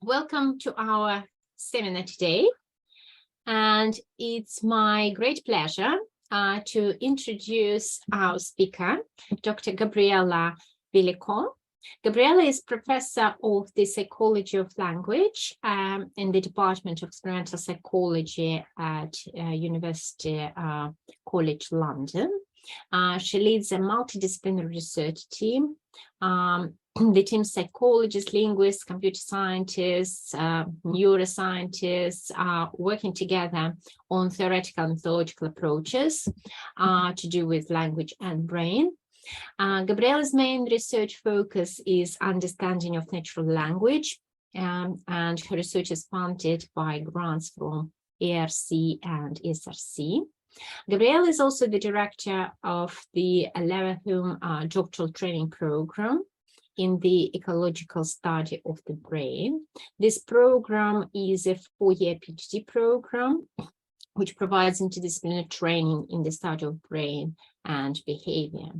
Welcome to our seminar today. And it's my great pleasure to introduce our speaker, Dr. Gabriella Vigliocco. Gabriella is professor of the psychology of language in the Department of Experimental Psychology at University College London. She leads a multidisciplinary research team. The team's psychologists, linguists, computer scientists, neuroscientists are working together on theoretical and methodological approaches to do with language and brain. Gabriella's main research focus is understanding of natural language, and her research is funded by grants from ARC and SRC. Gabriella is also the director of the Leverhulme doctoral training program in the ecological study of the brain. This program is a 4-year PhD program, which provides interdisciplinary training in the study of brain and behavior.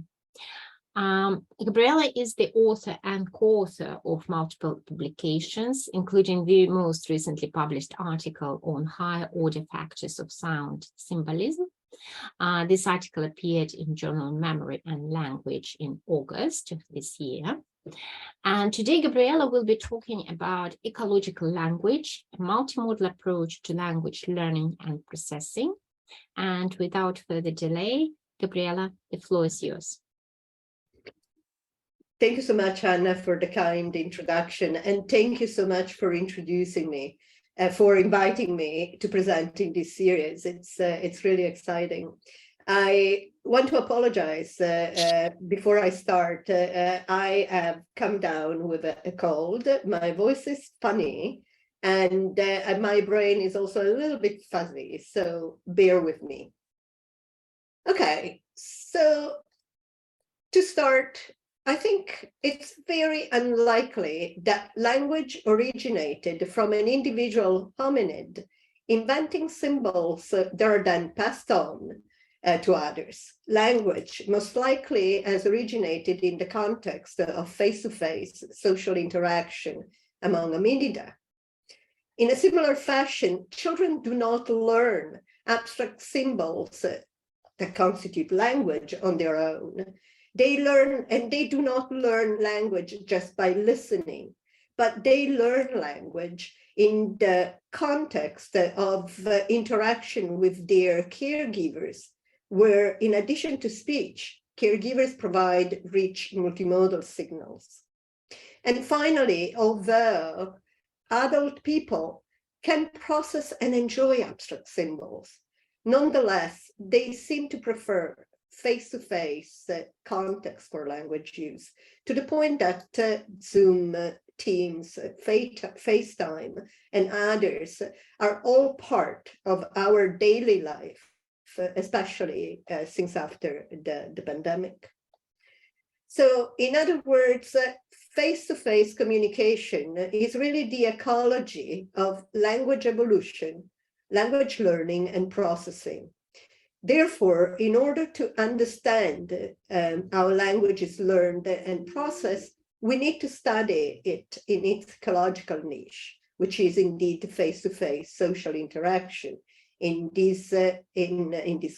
Gabriella is the author and co-author of multiple publications, including the most recently published article on higher order factors of sound symbolism. This article appeared in Journal Memory and Language in August of this year. And today, Gabriella will be talking about ecological language, a multimodal approach to language learning and processing. And without further delay, Gabriella, the floor is yours. Thank you so much, Anna, for the kind introduction. And thank you so much for introducing me, for inviting me to present in this series. It's really exciting. I want to apologize before I start. I have come down with a cold. My voice is funny, and my brain is also a little bit fuzzy, so bear with me. Okay, so to start, I think it's very unlikely that language originated from an individual hominid inventing symbols that are then passed on to others. Language most likely has originated in the context of face-to-face social interaction among hominida. In a similar fashion, children do not learn abstract symbols that constitute language on their own. They learn, and they do not learn language just by listening, but they learn language in the context of interaction with their caregivers, where in addition to speech, caregivers provide rich multimodal signals. And finally, although adult people can process and enjoy abstract symbols, nonetheless, they seem to prefer face-to-face context for language use, to the point that Zoom, Teams, FaceTime, and others are all part of our daily life, especially since after the pandemic. So in other words, face-to-face communication is really the ecology of language evolution, language learning, and processing. Therefore, in order to understand how language is learned and processed, we need to study it in its ecological niche, which is indeed face-to-face social interaction. In this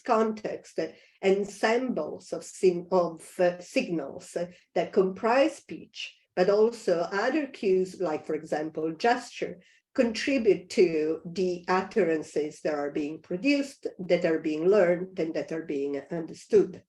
context, ensembles of signals that comprise speech, but also other cues, like, for example, gesture, contribute to the utterances that are being produced, that are being learned, and that are being understood.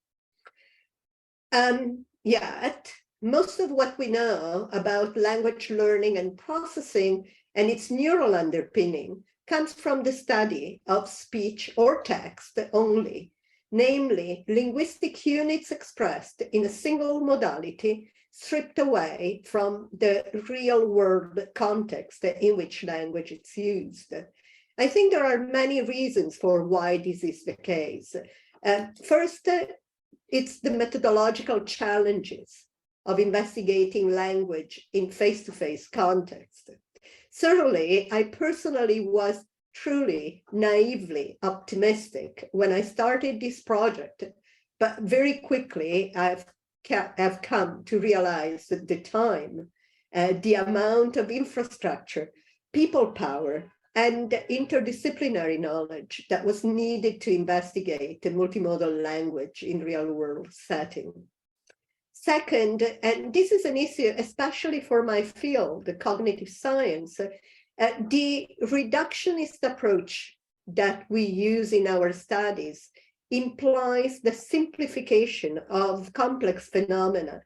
Yet, most of what we know about language learning and processing and its neural underpinning comes from the study of speech or text only, namely linguistic units expressed in a single modality, stripped away from the real world context in which language is used. I think there are many reasons for why this is the case. First, it's the methodological challenges of investigating language in face-to-face context. Certainly, I personally was truly naively optimistic when I started this project, but very quickly I've come to realize that the time, the amount of infrastructure, people power and interdisciplinary knowledge that was needed to investigate the multimodal language in real-world setting. Second, and this is an issue especially for my field, the cognitive science, the reductionist approach that we use in our studies implies the simplification of complex phenomena,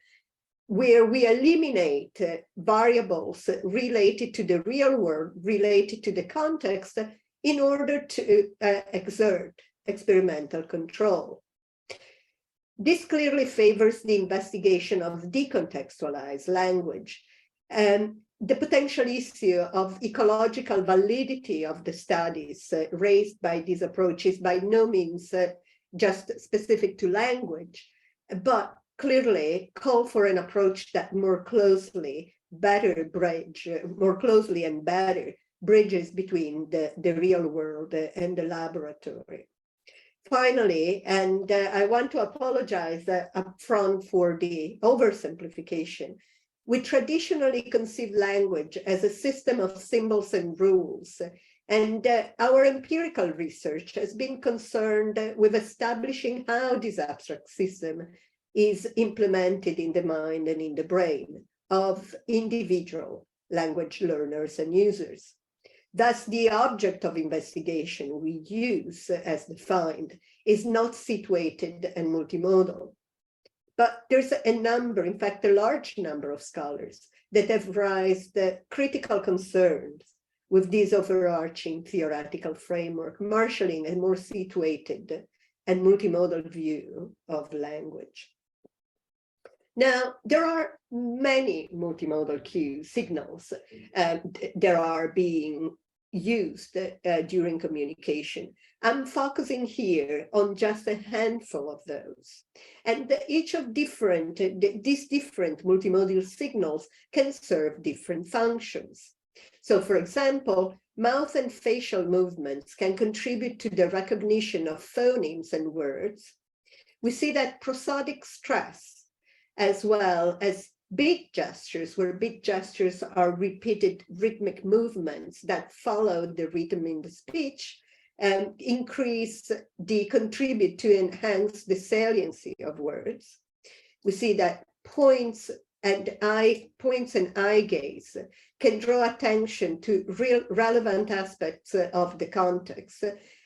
where we eliminate variables related to the real world, related to the context, in order to exert experimental control. This clearly favors the investigation of decontextualized language. The potential issue of ecological validity of the studies raised by this approach is by no means just specific to language, but clearly call for an approach that more closely and better bridges between the real world and the laboratory. Finally, and I want to apologize upfront for the oversimplification, we traditionally conceive language as a system of symbols and rules. And our empirical research has been concerned with establishing how this abstract system is implemented in the mind and in the brain of individual language learners and users. Thus, the object of investigation we use as defined is not situated and multimodal. But there's a number, in fact, a large number of scholars that have raised critical concerns with this overarching theoretical framework, marshalling a more situated and multimodal view of language. Now, there are many multimodal cue signals that are being used during communication. I'm focusing here on just a handful of those. And each of these different multimodal signals can serve different functions. So, for example, mouth and facial movements can contribute to the recognition of phonemes and words. We see that prosodic stress, as well as beat gestures, where beat gestures are repeated rhythmic movements that follow the rhythm in the speech, contribute to enhance the saliency of words. We see that points and eye gaze can draw attention to relevant aspects of the context,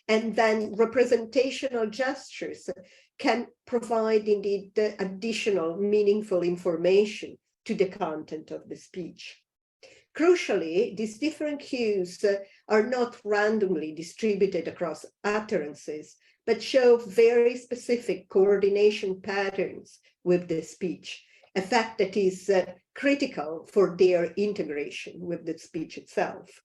and then representational gestures can provide indeed additional meaningful information to the content of the speech. Crucially, these different cues are not randomly distributed across utterances, but show very specific coordination patterns with the speech, a fact that is critical for their integration with the speech itself.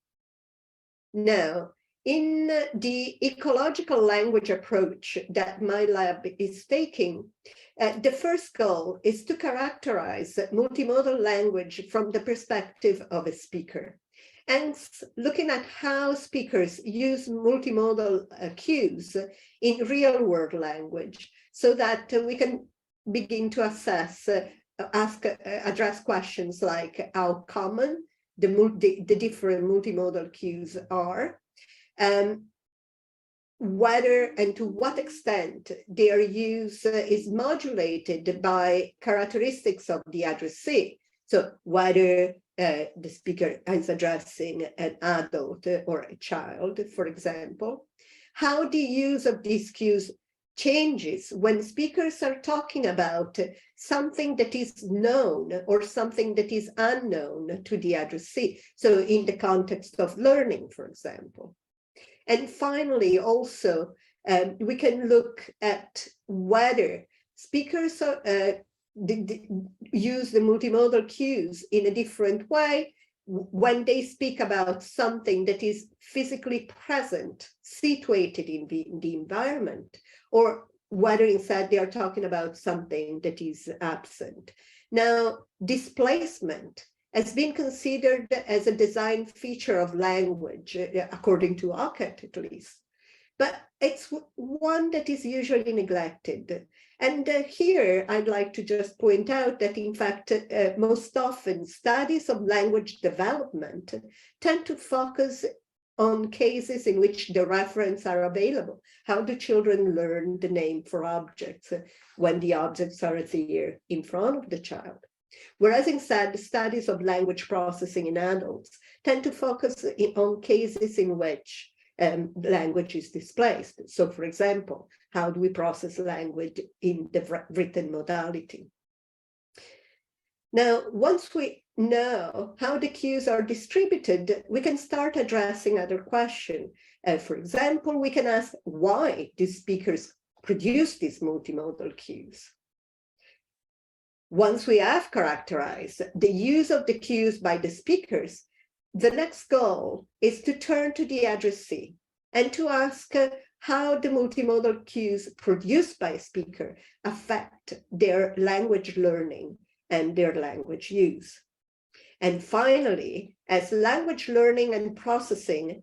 Now, in the ecological language approach that my lab is taking, the first goal is to characterize multimodal language from the perspective of a speaker. And looking at how speakers use multimodal cues in real-world language, so that we can begin to address questions like how common the different multimodal cues are, whether and to what extent their use is modulated by characteristics of the addressee. So whether the speaker is addressing an adult or a child, for example, how the use of these cues changes when speakers are talking about something that is known or something that is unknown to the addressee. So in the context of learning, for example. And finally, also, we can look at whether speakers use the multimodal cues in a different way when they speak about something that is physically present, situated in the environment, or whether instead they are talking about something that is absent. Now, displacement has been considered as a design feature of language, according to Ockett at least. But it's one that is usually neglected. And here I'd like to just point out that, in fact, most often studies of language development tend to focus on cases in which the referents are available. How do children learn the name for objects when the objects are there in front of the child? Whereas instead, studies of language processing in adults tend to focus on cases in which language is displaced. So, for example, how do we process language in the written modality? Now, once we know how the cues are distributed, we can start addressing other questions. For example, we can ask why do speakers produce these multimodal cues? Once we have characterized the use of the cues by the speakers, the next goal is to turn to the addressee and to ask how the multimodal cues produced by a speaker affect their language learning and their language use. And finally, as language learning and processing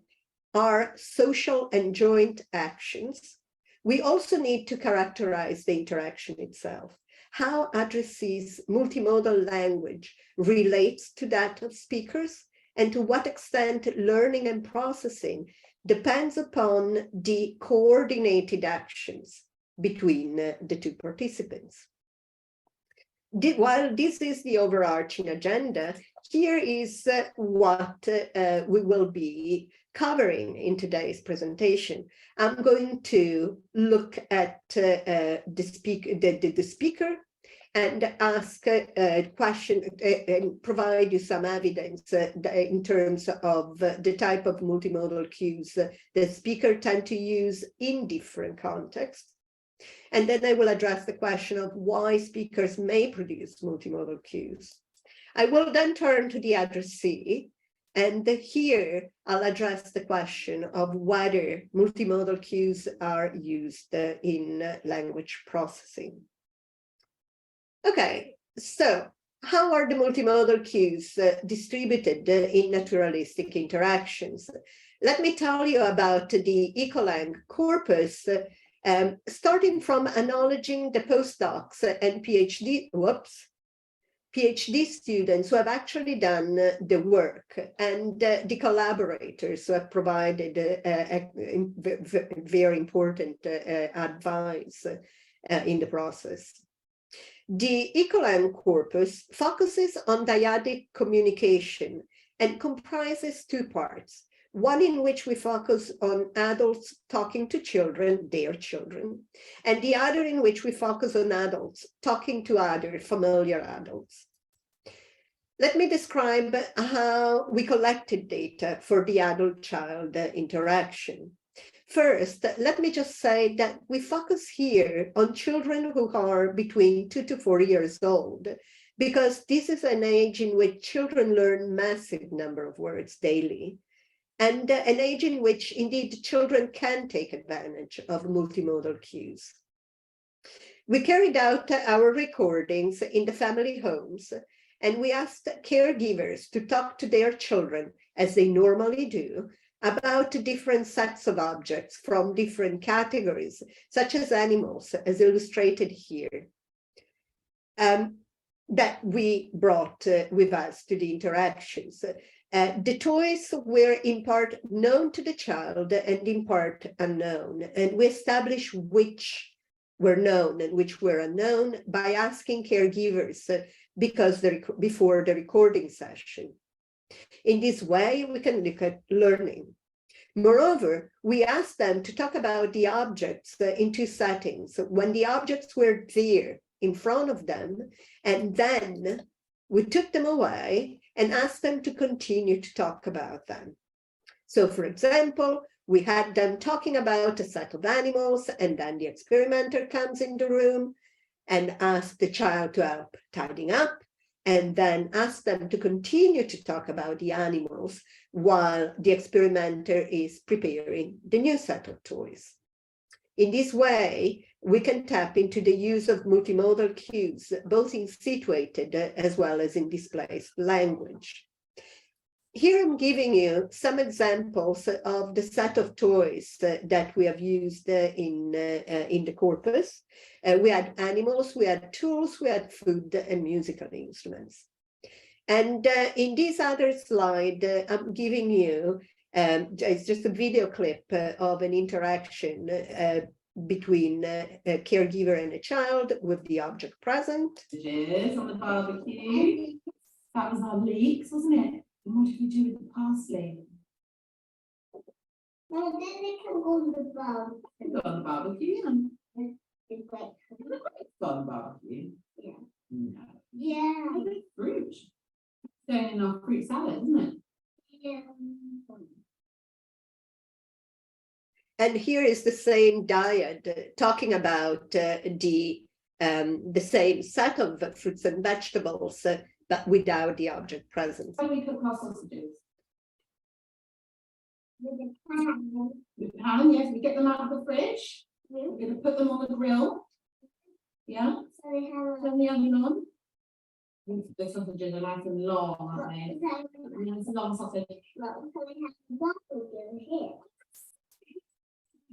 are social and joint actions, we also need to characterize the interaction itself. How addressees' multimodal language relates to that of speakers, and to what extent learning and processing depends upon the coordinated actions between the two participants. While this is the overarching agenda, here is what we will be covering in today's presentation. I'm going to look at the speaker and ask a question and provide you some evidence in terms of the type of multimodal cues the speaker tend to use in different contexts. And then I will address the question of why speakers may produce multimodal cues. I will then turn to the addressee, and here I'll address the question of whether multimodal cues are used in language processing. Okay, so how are the multimodal cues distributed in naturalistic interactions? Let me tell you about the Ecological Corpus, starting from acknowledging the postdocs and PhD students who have actually done the work, and the collaborators who have provided very important advice in the process. The Ecological Corpus focuses on dyadic communication and comprises two parts. One in which we focus on adults talking to children, their children, and the other in which we focus on adults talking to other familiar adults. Let me describe how we collected data for the adult-child interaction. First, let me just say that we focus here on children who are between 2 to 4 years old, because this is an age in which children learn massive number of words daily, and an age in which indeed children can take advantage of multimodal cues. We carried out our recordings in the family homes, and we asked caregivers to talk to their children, as they normally do, about different sets of objects from different categories, such as animals, as illustrated here, that we brought with us to the interactions. The toys were in part known to the child and in part unknown, and we established which were known and which were unknown by asking caregivers before the recording session. In this way, we can look at learning. Moreover, we asked them to talk about the objects in two settings, when the objects were there in front of them, and then we took them away and asked them to continue to talk about them. So, for example, we had them talking about a set of animals, and then the experimenter comes in the room and asks the child to help tidying up, and then ask them to continue to talk about the animals while the experimenter is preparing the new set of toys. In this way, we can tap into the use of multimodal cues, both in situated as well as in displaced language. here I'm giving you some examples of the set of toys that we have used in the corpus. We had animals, we had tools, we had food and musical instruments. And in this other slide, I'm giving you, it's just a video clip of an interaction between a caregiver and a child with the object present. It is on the barbecue. That was our leeks, wasn't it? And what did we do with the parsley? No, then they can go on the barbecue. It's on the barbecue. Yeah. It's like, It's on the barbecue. yeah. No. Yeah. It's fruit. It's going in our fruit salad, isn't it? Yeah. And here is the same diet talking about the same set of fruits and vegetables, but without the object present. When we cook our sausages. With the pan. With the pan, yes, we get them out of the fridge. Yeah. We're going to put them on the grill. Yeah. So they have Turn the oven on. The sausages are nice and long, aren't they? a It's a long sausage. well, so they have a barbecue here.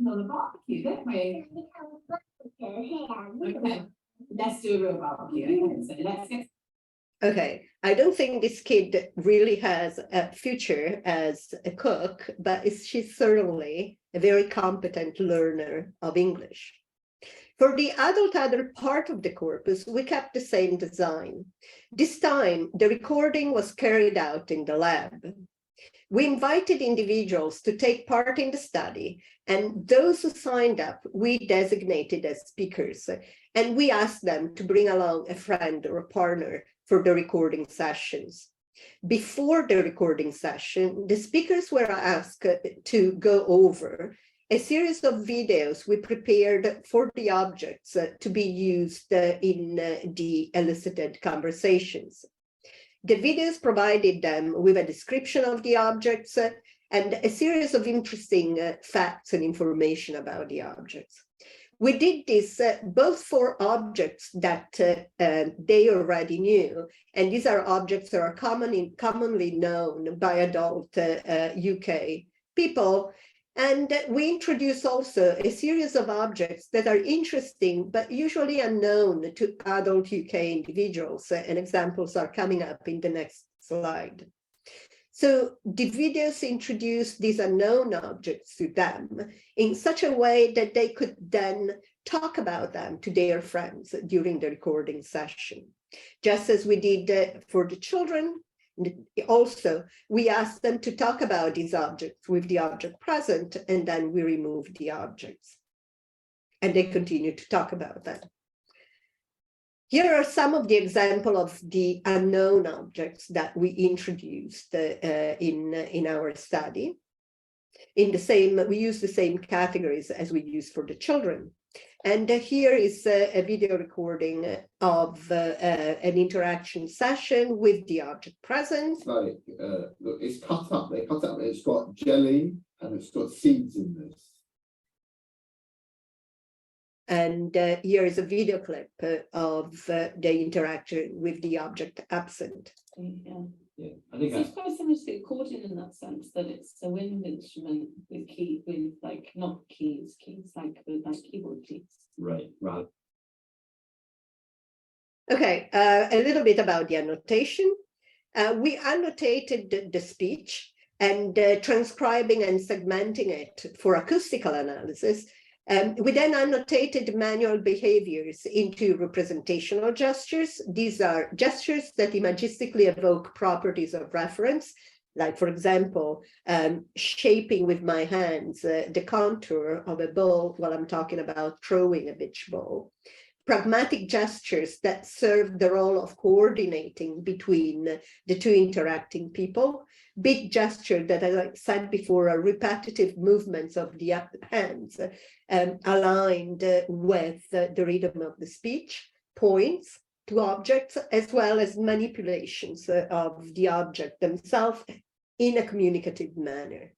On the barbecue, don't we? So they have a barbecue here. Okay. Let's do a real barbecue. Okay, so let's get. Okay, I don't think this kid really has a future as a cook, but she's certainly a very competent learner of English. For the adult other part of the corpus, we kept the same design. This time, the recording was carried out in the lab. We invited individuals to take part in the study, and those who signed up, we designated as speakers, and we asked them to bring along a friend or a partner for the recording sessions. Before the recording session, the speakers were asked to go over a series of videos we prepared for the objects to be used in the elicited conversations. The videos provided them with a description of the objects and a series of interesting facts and information about the objects. We did this both for objects that they already knew, and these are objects that are commonly known by adult UK people. And we introduce also a series of objects that are interesting, but usually unknown to adult UK individuals, and examples are coming up in the next slide. So the videos introduce these unknown objects to them in such a way that they could then talk about them to their friends during the recording session. Just as we did for the children, also, we asked them to talk about these objects with the object present, and then we removed the objects. And they continue to talk about that. Here are some of the examples of the unknown objects that we introduced in our study. We use the same categories as we use for the children. And here is a video recording of an interaction session with the object present. Like, look, it's cut up. They cut up. It's got jelly and it's got seeds in this. And here is a video clip of the interaction with the object absent. Yeah. Yeah, I think So it's quite similar to the accordion in that sense, that it's a wind instrument with like not keys like with like keyboard keys. right. Okay, a little bit about the annotation. We annotated the speech and transcribing and segmenting it for acoustical analysis. We then annotated manual behaviors into representational gestures. These are gestures that imagistically evoke properties of reference, like, for example, shaping with my hands the contour of a ball while I'm talking about throwing a beach ball. Pragmatic gestures that serve the role of coordinating between the two interacting people. Big gesture that, as I said before, are repetitive movements of the hands aligned with the rhythm of the speech, points to objects, as well as manipulations of the object themselves in a communicative manner.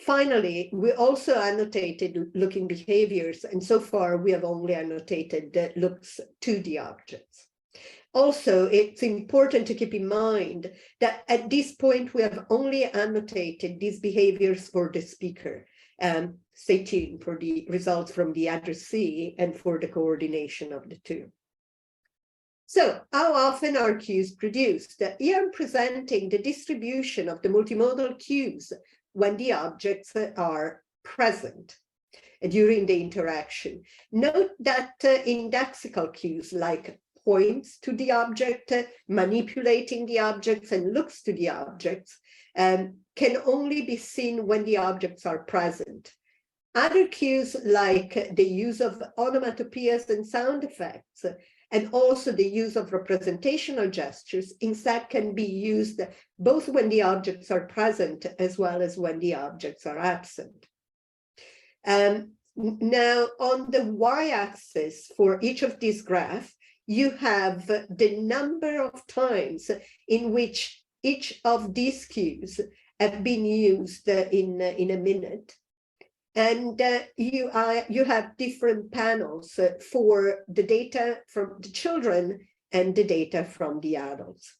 Finally, we also annotated looking behaviors, and so far we have only annotated looks to the objects. Also, it's important to keep in mind that at this point, we have only annotated these behaviors for the speaker. Stay tuned for the results from the addressee and for the coordination of the two. So how often are cues produced? Here I'm presenting the distribution of the multimodal cues when the objects are present during the interaction. Note that indexical cues like points to the object, manipulating the objects and looks to the objects can only be seen when the objects are present. Other cues like the use of onomatopoeias and sound effects and also the use of representational gestures instead can be used both when the objects are present as well as when the objects are absent. Now on the y-axis for each of these graphs, you have the number of times in which each of these cues have been used in a minute. And you have different panels for the data from the children and the data from the adults.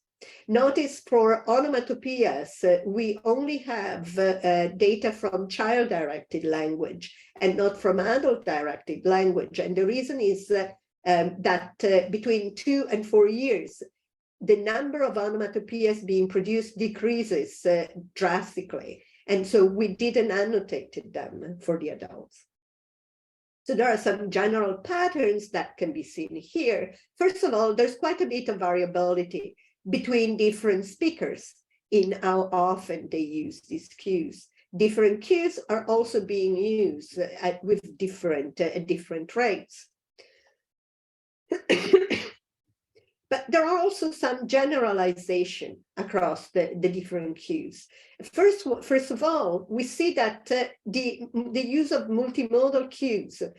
Notice for onomatopoeias, we only have data from child-directed language and not from adult-directed language. And the reason is that between 2 and 4 years, the number of onomatopoeias being produced decreases drastically. And so we didn't annotate them for the adults. So there are some general patterns that can be seen here. First of all, there's quite a bit of variability between different speakers in how often they use these cues. Different cues are also being used with different rates. But there are also some generalization across the different cues. First of all, we see that the use of multimodal cues is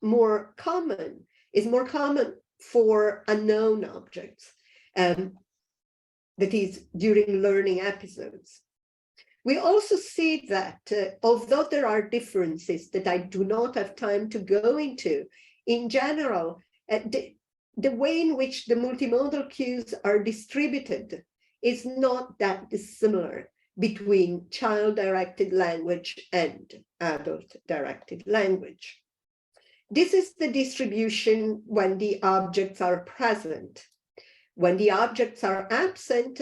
more common for unknown objects, that is during learning episodes. We also see that although there are differences that I do not have time to go into, in general, the way in which the multimodal cues are distributed is not that dissimilar between child-directed language and adult-directed language. This is the distribution when the objects are present. When the objects are absent,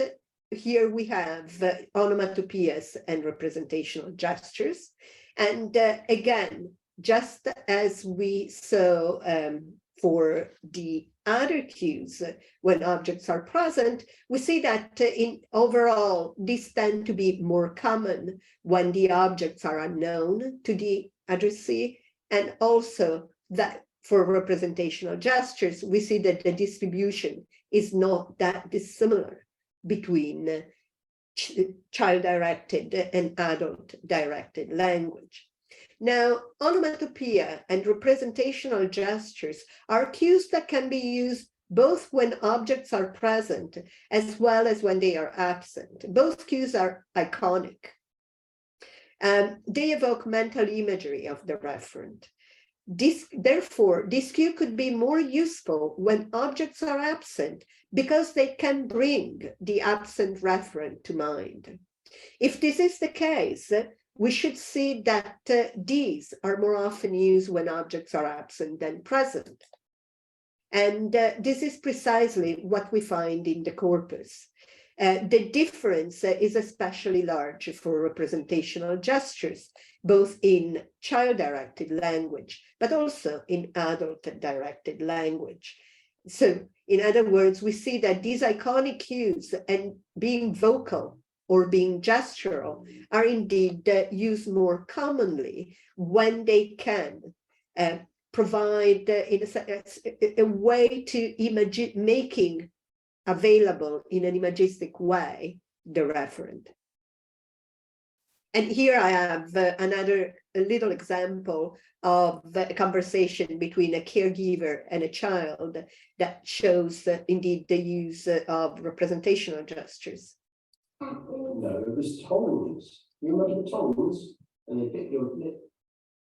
here we have onomatopoeias and representational gestures. And again, just as we saw for the other cues, when objects are present, we see that in overall, these tend to be more common when the objects are unknown to the addressee, and also that for representational gestures, we see that the distribution is not that dissimilar between child-directed and adult-directed language. Now, onomatopoeia and representational gestures are cues that can be used both when objects are present as well as when they are absent. Both cues are iconic. They evoke mental imagery of the referent. Therefore, this cue could be more useful when objects are absent because they can bring the absent referent to mind. If this is the case, we should see that these are more often used when objects are absent than present. And this is precisely what we find in the corpus. The difference is especially large for representational gestures, both in child-directed language, but also in adult-directed language. So, in other words, we see that these iconic cues and being vocal or being gestural are indeed used more commonly when they can provide a way to making available in an imagistic way the referent. And here I have another little example of a conversation between a caregiver and a child that shows indeed the use of representational gestures. No, it was tongs. You remember tongs? And they bit your lip.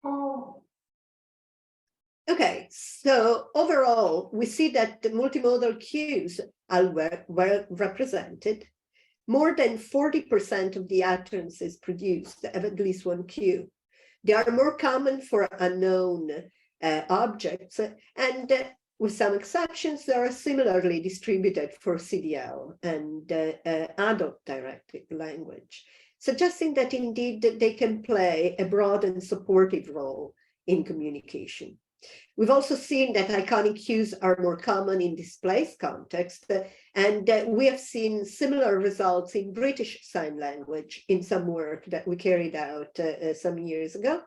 Oh. Okay, so overall, we see that the multimodal cues are well represented. More than 40% of the utterances produced have at least one cue. They are more common for unknown objects, and with some exceptions, they are similarly distributed for CDL and adult directed language, suggesting that indeed they can play a broad and supportive role in communication. We've also seen that iconic cues are more common in displaced context, and we have seen similar results in British Sign Language in some work that we carried out some years ago.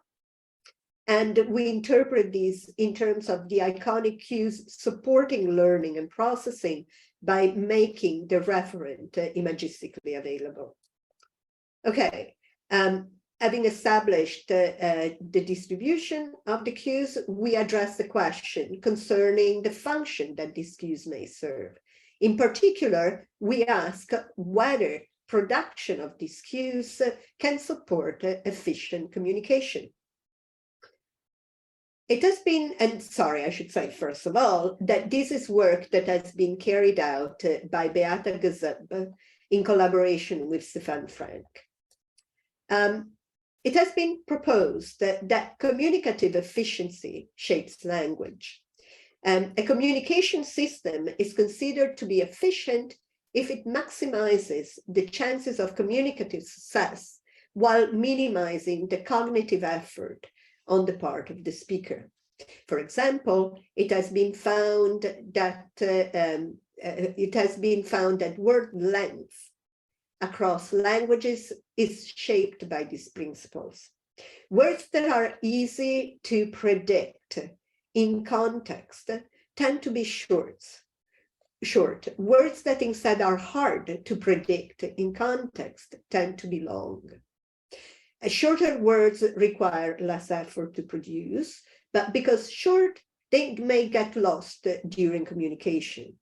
And we interpret these in terms of the iconic cues supporting learning and processing by making the referent imagistically available. Okay. Having established the distribution of the cues, we address the question concerning the function that these cues may serve. In particular, we ask whether production of these cues can support efficient communication. It has been, and sorry, I should say first of all, that this is work that has been carried out by Beata Gazeb in collaboration with Stefan Frank. It has been proposed that communicative efficiency shapes language. A communication system is considered to be efficient if it maximizes the chances of communicative success while minimizing the cognitive effort on the part of the speaker. For example, it has been found that word length across languages is shaped by these principles. Words that are easy to predict in context tend to be short. Words that instead are hard to predict in context tend to be long. Shorter words require less effort to produce, but because short, they may get lost during communication.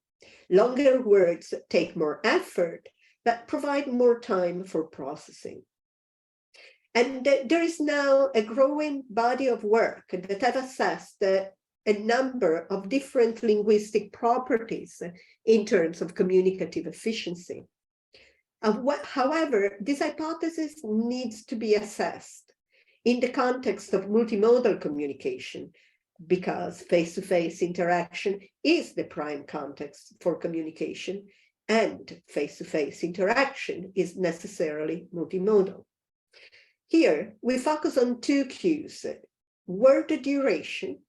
Longer words take more effort, but provide more time for processing. And there is now a growing body of work that have assessed a number of different linguistic properties in terms of communicative efficiency. However, this hypothesis needs to be assessed in the context of multimodal communication, because face-to-face interaction is the prime context for communication, and face-to-face interaction is necessarily multimodal. Here, we focus on two cues, word duration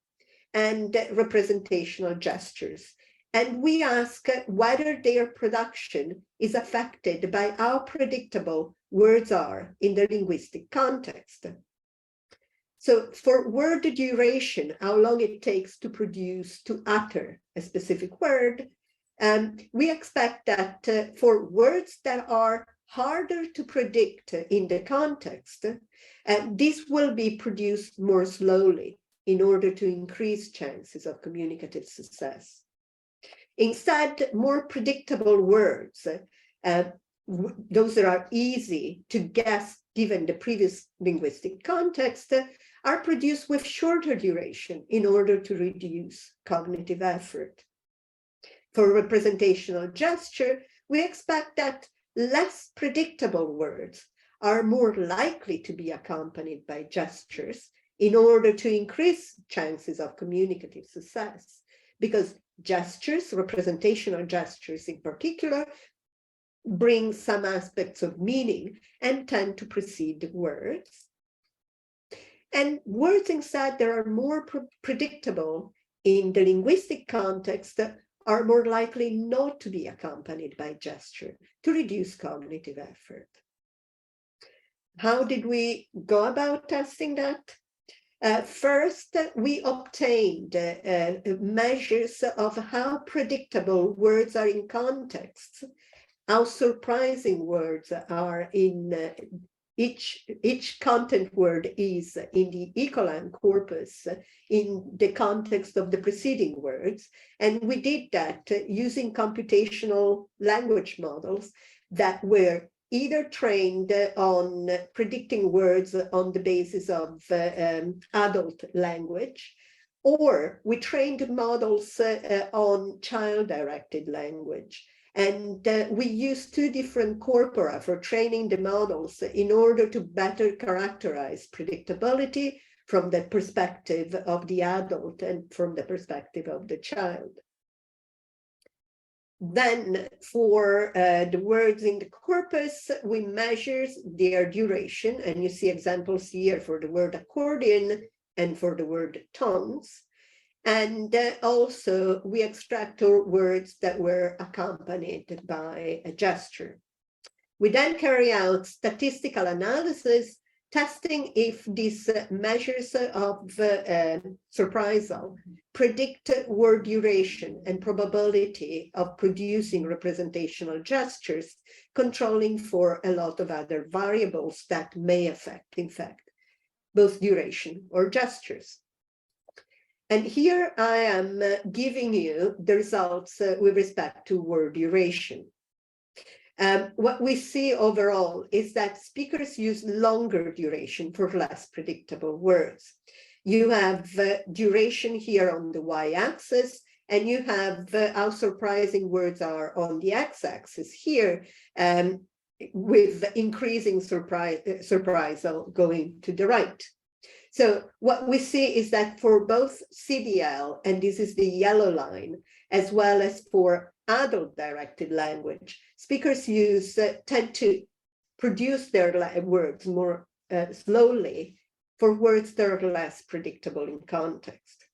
and representational gestures, and we ask whether their production is affected by how predictable words are in the linguistic context. So for word duration, how long it takes to utter a specific word, we expect that for words that are harder to predict in the context, this will be produced more slowly in order to increase chances of communicative success. Instead, more predictable words, those that are easy to guess given the previous linguistic context, are produced with shorter duration in order to reduce cognitive effort. For representational gesture, we expect that less predictable words are more likely to be accompanied by gestures in order to increase chances of communicative success, because gestures, representational gestures in particular, bring some aspects of meaning and tend to precede words. And words instead that are more predictable in the linguistic context are more likely not to be accompanied by gesture to reduce cognitive effort. How did we go about testing that? First, we obtained measures of how predictable words are in context, how surprising words are in each content word is in the Ecological Corpus in the context of the preceding words. And we did that using computational language models that were either trained on predicting words on the basis of adult language, Or we trained models on child-directed language. And we used two different corpora for training the models in order to better characterize predictability from the perspective of the adult and from the perspective of the child. Then for the words in the corpus, we measure their duration, and you see examples here for the word accordion and for the word tongues. And also we extract words that were accompanied by a gesture. We then carry out statistical analysis, testing if these measures of surprisal predict word duration and probability of producing representational gestures, controlling for a lot of other variables that may affect, in fact, both duration or gestures. And here I am giving you the results with respect to word duration. What we see overall is that speakers use longer duration for less predictable words. You have duration here on the y-axis, and you have how surprising words are on the x-axis here, with increasing surprisal going to the right. So what we see is that for both CDL, and this is the yellow line, as well as for adult-directed language, speakers tend to produce their words more slowly for words that are less predictable in context.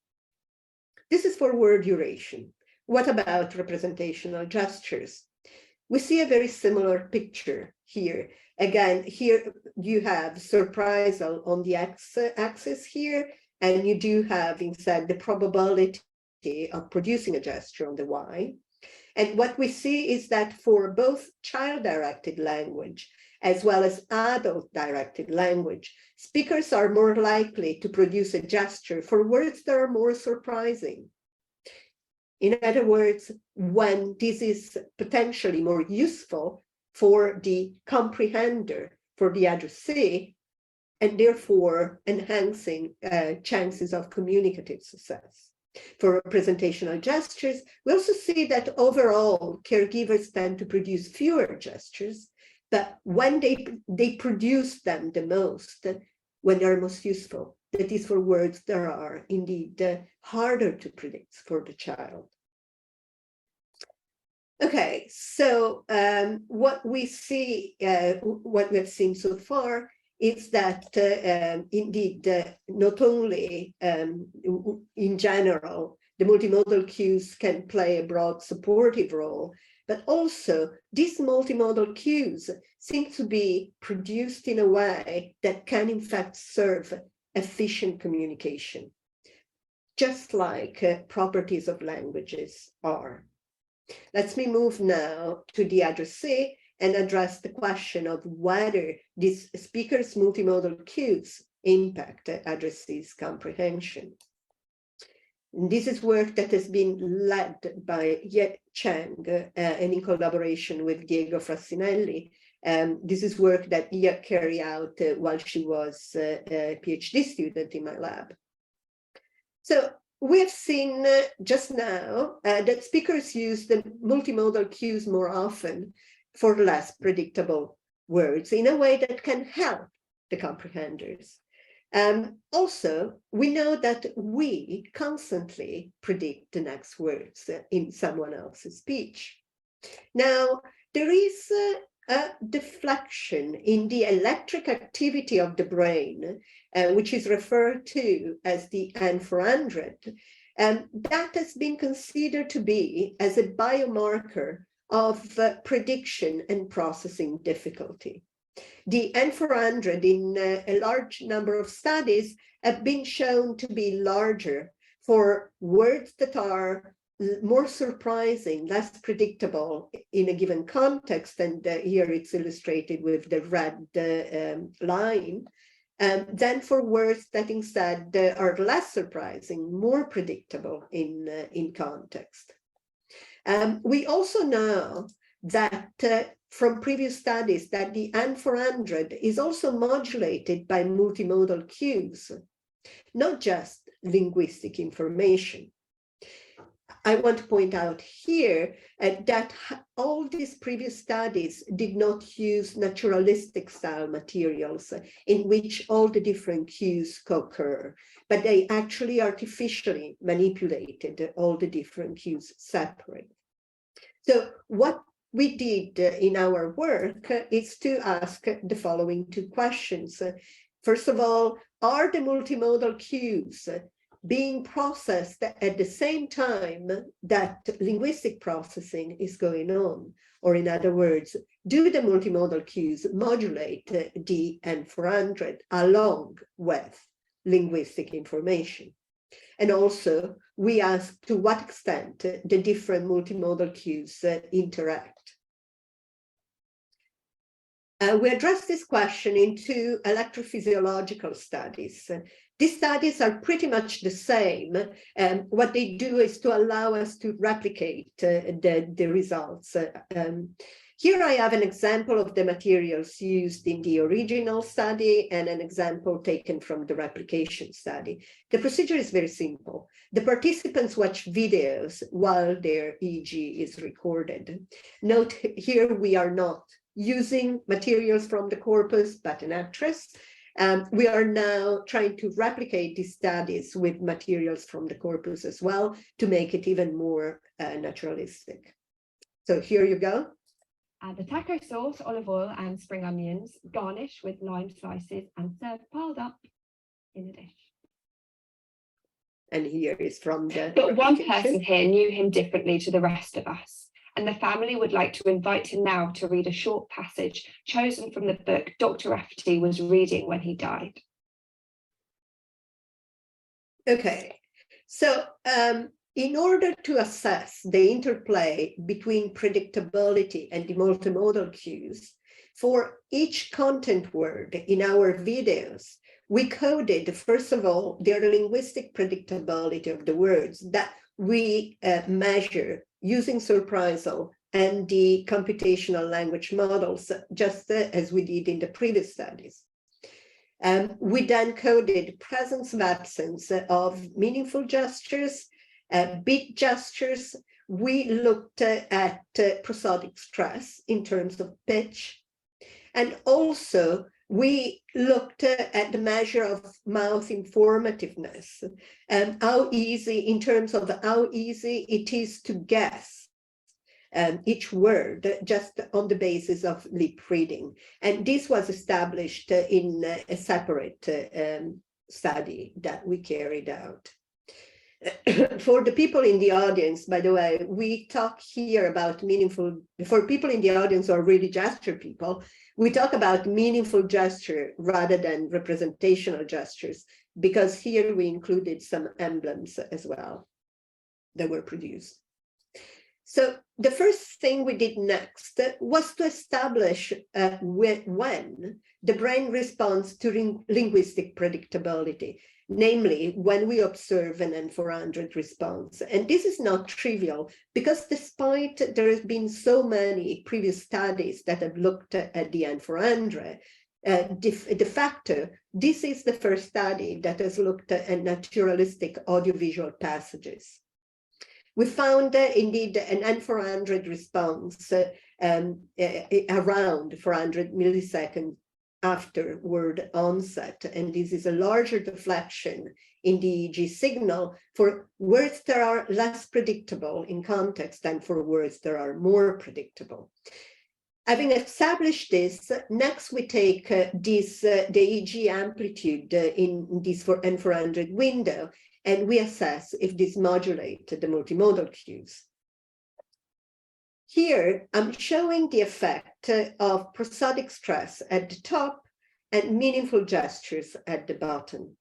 This is for word duration. What about representational gestures? We see a very similar picture here. Again, here you have surprisal on the x-axis here, and you do have instead the probability of producing a gesture on the y. And what we see is that for both child-directed language as well as adult-directed language, speakers are more likely to produce a gesture for words that are more surprising. In other words, when this is potentially more useful for the comprehender, for the addressee, and therefore enhancing chances of communicative success. For representational gestures, we also see that overall caregivers tend to produce fewer gestures, but when they produce them the most, when they're most useful, that is for words that are indeed harder to predict for the child. Okay, so what we see, what we have seen so far is that indeed, not only in general, the multimodal cues can play a broad supportive role, but also these multimodal cues seem to be produced in a way that can in fact serve efficient communication, just like properties of languages are. Let me move now to the addressee and address the question of whether these speakers' multimodal cues impact addressees' comprehension. And this is work that has been led by Ye Cheng and in collaboration with Diego Frassinelli. This is work that Ye carried out while she was a PhD student in my lab. So we have seen just now that speakers use the multimodal cues more often for less predictable words in a way that can help the comprehenders. Also, we know that we constantly predict the next words in someone else's speech. Now, there is a deflection in the electric activity of the brain, which is referred to as the N400, that has been considered to be as a biomarker of prediction and processing difficulty. The N400 in a large number of studies have been shown to be larger for words that are more surprising, less predictable in a given context, and here it's illustrated with the red line, than for words that instead are less surprising, more predictable in context. We also know that from previous studies that the N400 is also modulated by multimodal cues, not just linguistic information. I want to point out here that all these previous studies did not use naturalistic style materials in which all the different cues occur, but they actually artificially manipulated all the different cues separately. So what we did in our work is to ask the following two questions. First of all, are the multimodal cues being processed at the same time that linguistic processing is going on? Or in other words, do the multimodal cues modulate the N400 along with linguistic information? And also, we asked to what extent the different multimodal cues interact. We addressed this question in two electrophysiological studies. These studies are pretty much the same. What they do is to allow us to replicate the results. Here I have an example of the materials used in the original study and an example taken from the replication study. The procedure is very simple. The participants watch videos while their EEG is recorded. Note here we are not using materials from the corpus, but an actress. We are now trying to replicate these studies with materials from the corpus as well to make it even more naturalistic. So here you go. Add the taco sauce, olive oil, and spring onions, garnish with lime slices, and serve piled up in a dish. And here is from the But one replication. person here knew him differently to the rest of us, and the family would like to invite him now to read a short passage chosen from the book Dr. Rafferty was reading when he died. Okay, so in order to assess the interplay between predictability and the multimodal cues, for each content word in our videos, we coded, first of all, the linguistic predictability of the words that we measure using surprisal and the computational language models, just as we did in the previous studies. We then coded presence and absence of meaningful gestures, beat gestures. We looked at prosodic stress in terms of pitch. And also, we looked at the measure of mouth informativeness and how easy, in terms of how easy it is to guess each word just on the basis of lip reading. And this was established in a separate study that we carried out. For the people in the audience, by the way, we talk here about meaningful, for people in the audience who are really gesture people, we talk about meaningful gesture rather than representational gestures, because here we included some emblems as well that were produced. So the first thing we did next was to establish when the brain responds to linguistic predictability, namely when we observe an N400 response. And this is not trivial, because despite there have been so many previous studies that have looked at the N400, de facto, this is the first study that has looked at naturalistic audiovisual passages. We found indeed an N400 response around 400 milliseconds after word onset, and this is a larger deflection in the EEG signal for words that are less predictable in context than for words that are more predictable. Having established this, next we take the EEG amplitude in this N400 window, and we assess if this modulates the multimodal cues. Here, I'm showing the effect of prosodic stress at the top and meaningful gestures at the bottom.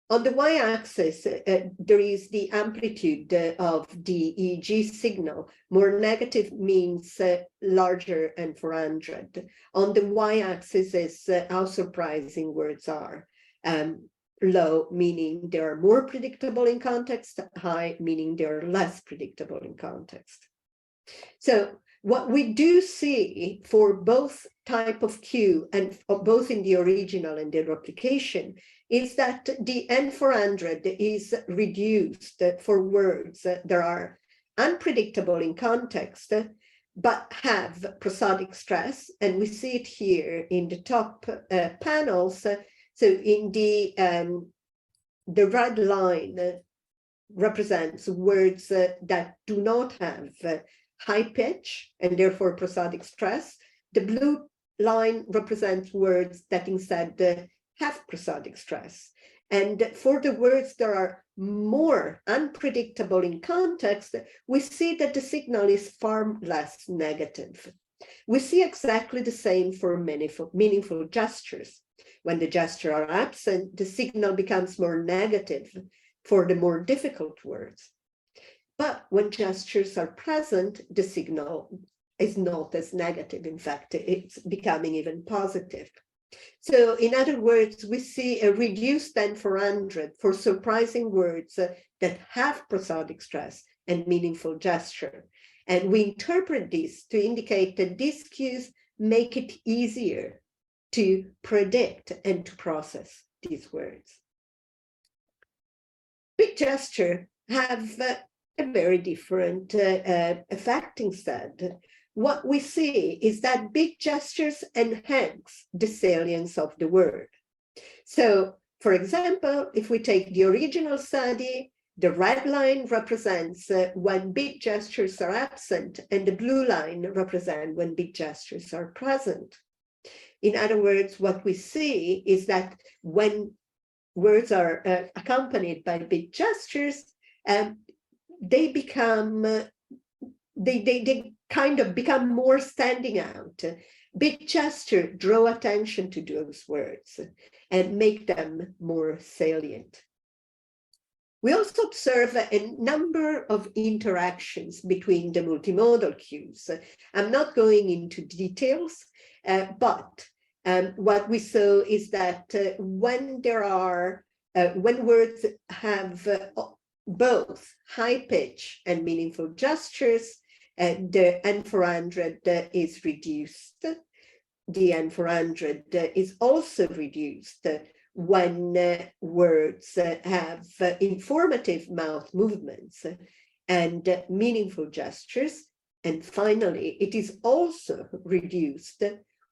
On the y-axis, there is the amplitude of the EEG signal. More negative means larger N400. On the y-axis is how surprising words are. Low, meaning they are more predictable in context. High, meaning they are less predictable in context. So what we do see for both type of cue, and both in the original and the replication, is that the N400 is reduced for words that are unpredictable in context, but have prosodic stress. And we see it here in the top panels. So in the red line represents words that do not have high pitch and therefore prosodic stress. The blue line represents words that instead have prosodic stress. And for the words that are more unpredictable in context, we see that the signal is far less negative. We see exactly the same for meaningful gestures. When the gestures are absent, the signal becomes more negative for the more difficult words. But when gestures are present, the signal is not as negative. In fact, it's becoming even positive. So in other words, we see a reduced N400 for surprising words that have prosodic stress and meaningful gesture. And we interpret this to indicate that these cues make it easier to predict and to process these words. Big gesture have a very different effect instead. What we see is that big gestures enhance the salience of the word. So, for example, if we take the original study, the red line represents when big gestures are absent, and the blue line represents when big gestures are present. In other words, what we see is that when words are accompanied by big gestures, they become they kind of become more standing out. Big gesture draw attention to those words and make them more salient. We also observe a number of interactions between the multimodal cues. I'm not going into details, but what we saw is that when words have both high pitch and meaningful gestures, the N400 is reduced. The N400 is also reduced when words have informative mouth movements and meaningful gestures. And finally, it is also reduced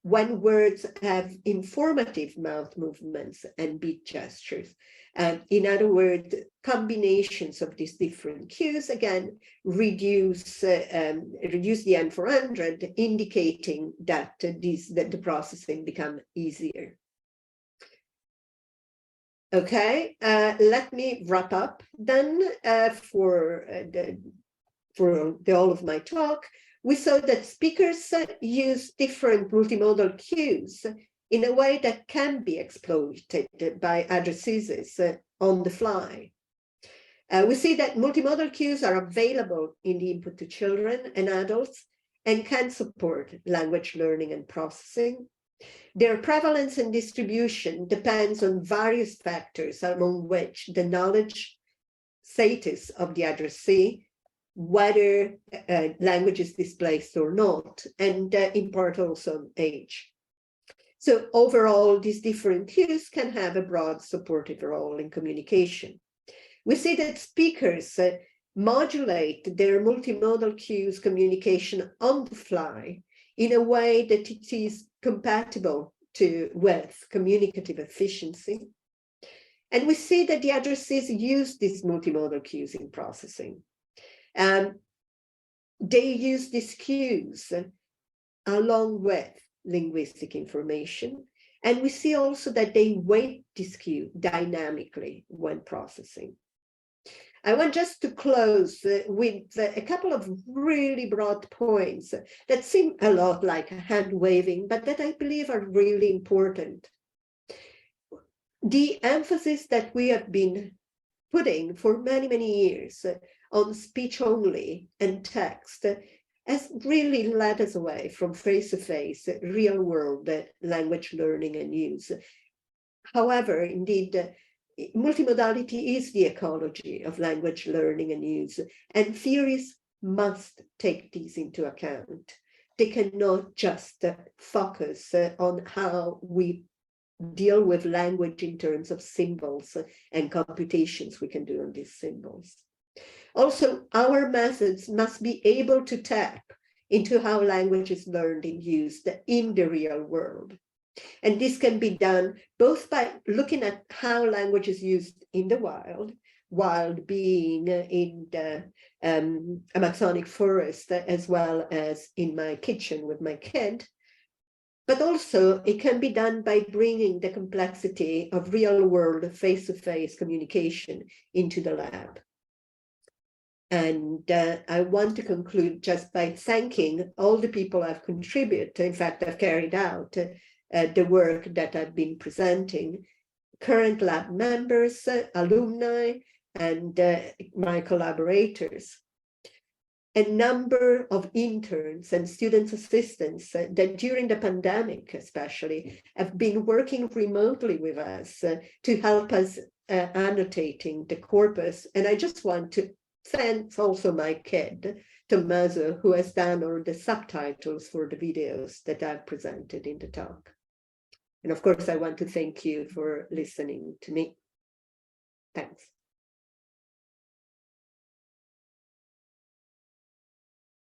when words have informative mouth movements and beat gestures. In other words, combinations of these different cues, again, reduce the N400, indicating that the processing becomes easier. Okay, let me wrap up then for all of my talk. We saw that speakers use different multimodal cues in a way that can be exploited by addressees on the fly. We see that multimodal cues are available in the input to children and adults and can support language learning and processing. Their prevalence and distribution depends on various factors, among which the knowledge status of the addressee, whether language is displaced or not, and in part also age. So overall, these different cues can have a broad supportive role in communication. We see that speakers modulate their multimodal cues communication on the fly in a way that it is compatible with communicative efficiency. And we see that the addressees use these multimodal cues in processing. They use these cues along with linguistic information. And we see also that they weight this cue dynamically when processing. I want just to close with a couple of really broad points that seem a lot like hand waving, but that I believe are really important. The emphasis that we have been putting for many, many years on speech only and text has really led us away from face-to-face, real-world language learning and use. However, indeed, multimodality is the ecology of language learning and use, and theories must take these into account. They cannot just focus on how we deal with language in terms of symbols and computations we can do on these symbols. Also, our methods must be able to tap into how language is learned and used in the real world. And this can be done both by looking at how language is used in the wild being in the Amazonic forest, as well as in my kitchen with my kid. But also it can be done by bringing the complexity of real world face-to-face communication into the lab. And I want to conclude just by thanking all the people I've contributed. In fact, I've carried out the work that I've been presenting, current lab members, alumni, and my collaborators. A number of interns and student assistants that during the pandemic especially have been working remotely with us to help us annotating the corpus. And I just want to thank also my kid, Tommaso, who has done all the subtitles for the videos that I've presented in the talk. And of course, I want to thank you for listening to me. Thanks.